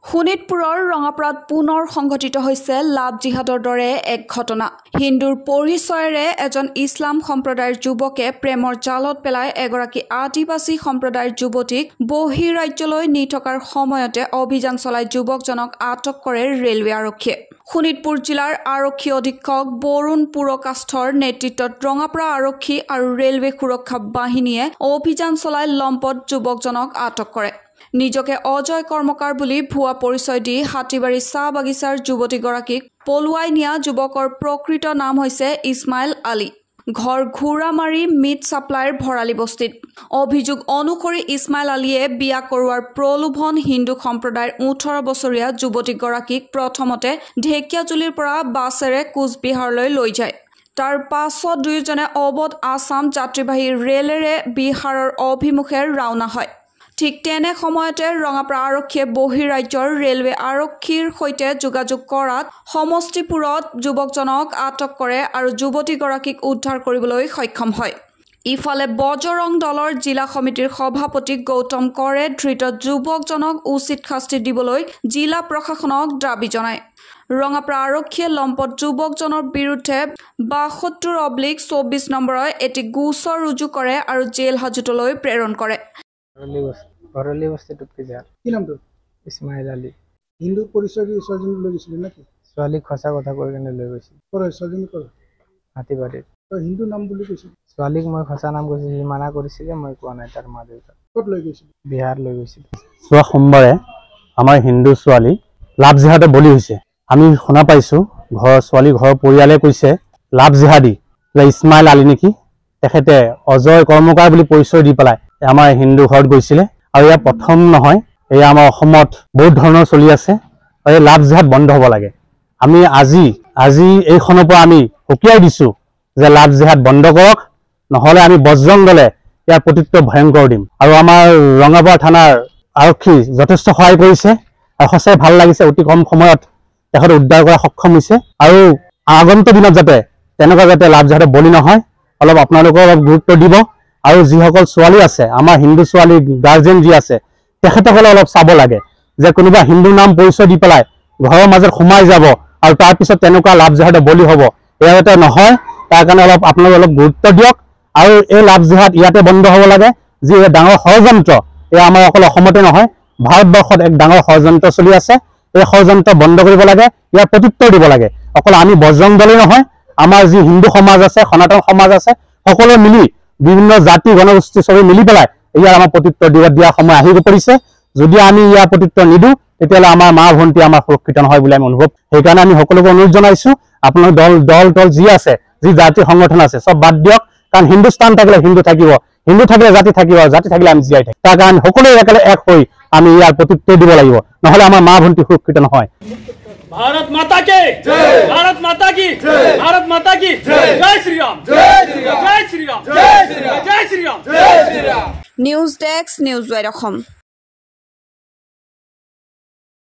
শোণিতপুৰৰ ৰঙাপাৰাত পুনৰ সংঘটিত হৈছে লাভ জিহাদৰ দৰে এক ঘটনা। হিন্দুৰ পৰিচয়েৰে এজন ইছলাম সম্প্ৰদায়ৰ যুৱকে প্ৰেমৰ জালত পেলাই এগৰাকী আদিবাসী সম্প্ৰদায়ৰ যুৱতীক বহিৰাজ্যলৈ নি থকাৰ সময়তে অভিযান চলাই যুৱকজনক আটক কৰে ৰেলৱে আৰক্ষীয়ে। শোণিতপুৰ জিলাৰ আৰক্ষী অধীক্ষক বৰুণ পুৰকাষ্ঠৰ নেতৃত্বত ৰঙাপাৰা আৰক্ষী আৰু ৰেলৱে সুৰক্ষা বাহিনীয়ে অভিযান চলাই লম্পট যুৱকজনক আটক কৰে। নিজকে অজয় কৰ্মকাৰ বুলি ভুৱা পৰিচয় দি হাতীবাৰী চাহ বাগিচাৰ যুৱতীগৰাকীক পলুৱাই নিয়া যুৱকৰ প্ৰকৃত নাম হৈছে ইছমাইল আলী। ঘৰ ঘোঁৰামাৰী মিট ছাপ্লাইৰ ভৰালি বস্তিত। অভিযোগ অনুসৰি ইছমাইল আলীয়ে বিয়া কৰোৱাৰ প্ৰলোভন হিন্দু সম্প্ৰদায়ৰ 18 বছৰীয়া যুৱতীগৰাকীক প্ৰথমতে ঢেকিয়াজুলিৰ পৰা বাছেৰে কোচবিহাৰলৈ লৈ যায়। তাৰ পাছত দুয়োজনে অৱধ আছাম যাত্ৰীবাহী ৰেলেৰে বিহাৰৰ অভিমুখে ৰাওনা হয়। ঠিক তেনে সময়তে ৰঙাপাৰা আৰক্ষীয়ে বহিৰাজ্যৰ ৰেলৱে আৰক্ষীৰ সৈতে যোগাযোগ কৰাত সমষ্টিপুৰত যুৱকজনক আটক কৰে আৰু যুৱতীগৰাকীক উদ্ধাৰ কৰিবলৈ সক্ষম হয়। ইফালে বজৰং দলৰ জিলা সমিতিৰ সভাপতি গৌতম কৰে ধৃত যুৱকজনক উচিত শাস্তি দিবলৈ জিলা প্ৰশাসনক দাবী জনায়। ৰঙাপাৰা আৰক্ষীয়ে লম্পট যুৱকজনৰ বিৰুদ্ধে 72/24 নম্বৰৰ এটি গোচৰ ৰুজু কৰে আৰু জেল হাজতলৈ প্ৰেৰণ কৰে। ভৰলি বস্তিটোত কি নামটো? ইছমাইল আলী। হিন্দু পৰিচয় দি ছোৱালীজনী লৈ গৈছিলে নেকি? ছোৱালীক সঁচা কথা কৈ কিনে লৈ গৈছিল। ছোৱালীজনী কৰ হাতীবাৰীত। হিন্দু নাম বুলি কৈছিল। ছোৱালীক মই সঁচা নাম কৈছিল, সি মানা কৰিছিলে, মই কোৱা নাই। তাৰ মা দেউতা ক'ত লৈ গৈছিল? বিহাৰ লৈ গৈছিল। যোৱা সোমবাৰে আমাৰ হিন্দু ছোৱালী লাভ জিহাদে বলি হৈছে। আমি শুনা পাইছোঁ ছোৱালী ঘৰৰ পৰিয়ালে কৈছে লাভ জিহাদী ইছমাইল আলী নেকি, তেখেতে অজয় কৰ্মকাৰ বুলি পৰিচয় দি পেলাই আমাৰ হিন্দু ঘৰত গৈছিলে। আৰু ইয়াৰ প্ৰথম নহয়, এয়া আমাৰ অসমত বহুত ধৰণৰ চলি আছে আৰু এই লাভ জিহাদ বন্ধ হ'ব লাগে। আমি আজি এইখনৰ পৰা আমি সকীয়াই দিছোঁ যে লাভ জিহাদ বন্ধ কৰক, নহ'লে আমি বজৰং দলে ইয়াৰ প্ৰত্যুত্তৰ ভয়ংকৰ দিম। আৰু আমাৰ ৰঙাপাৰা থানাৰ আৰক্ষী যথেষ্ট সহায় কৰিছে আৰু সঁচাই ভাল লাগিছে। অতি কম সময়ত তেখেতে উদ্ধাৰ কৰা সক্ষম হৈছে আৰু আগন্তুক দিনত যাতে তেনেকুৱা যাতে লাভ জিহাদে বলি নহয়, অলপ আপোনালোকে অলপ গুৰুত্ব দিব। আৰু যিসকল ছোৱালী আছে, আমাৰ হিন্দু ছোৱালী গাৰ্জেন যি আছে, তেখেতসকলে অলপ চাব লাগে যে কোনোবা হিন্দু নাম পৰিচয় দি পেলাই ঘৰৰ মাজত সোমাই যাব আৰু তাৰপিছত তেনেকুৱা লাভ জিহাদে বলি হ'ব, এয়া যাতে নহয়। তাৰ কাৰণে আপোনালোকে অলপ গুৰুত্ব দিয়ক আৰু এই লাভ জিহাদ ইয়াতে বন্ধ হ'ব লাগে। যি ডাঙৰ ষড়যন্ত্ৰ, এয়া আমাৰ অকল অসমতে নহয়, ভাৰতবৰ্ষত এক ডাঙৰ ষড়যন্ত্ৰ চলি আছে। এই ষড়যন্ত্ৰ বন্ধ কৰিব লাগে, ইয়াৰ প্ৰত্যুত্তৰ দিব লাগে। অকল আমি বজৰং দলেই নহয়, আমাৰ যি হিন্দু সমাজ আছে, সনাতন সমাজ আছে, সকলোৱে মিলি বিভিন্ন জাতি জনগোষ্ঠী চবে মিলি পেলাই ইয়াৰ আমাৰ প্ৰত্যুত্তৰ দিয়াৰ সময় আহি পৰিছে। যদি আমি ইয়াৰ প্ৰত্যুত্তৰ নিদিওঁ, তেতিয়াহ'লে আমাৰ মা ভণ্টি আমাৰ সুৰক্ষিত নহয় বুলি আমি অনুভৱ। সেইকাৰণে আমি সকলোকে অনুৰোধ জনাইছোঁ, আপোনালোক দল যি আছে, যি জাতি সংগঠন আছে, চব বাদ দিয়ক। কাৰণ হিন্দুস্তান থাকিলে হিন্দু থাকিব, হিন্দু থাকিলে জাতি থাকিব, জাতি থাকিলে আমি জীয়াই থাকিম। তাৰ কাৰণে সকলোৱে একেলগে এক হৈ আমি ইয়াৰ প্ৰত্যুত্তৰ দিব লাগিব, নহ'লে আমাৰ মা ভণ্টি সুৰক্ষিত নহয়। भारत माता के जय, भारत माता की जय, भारत माता की जय, जय श्री राम, जय श्री राम, जय श्री राम, जय श्री राम, जय श्री राम, जय Shri Ram. News desk, news wide Assam.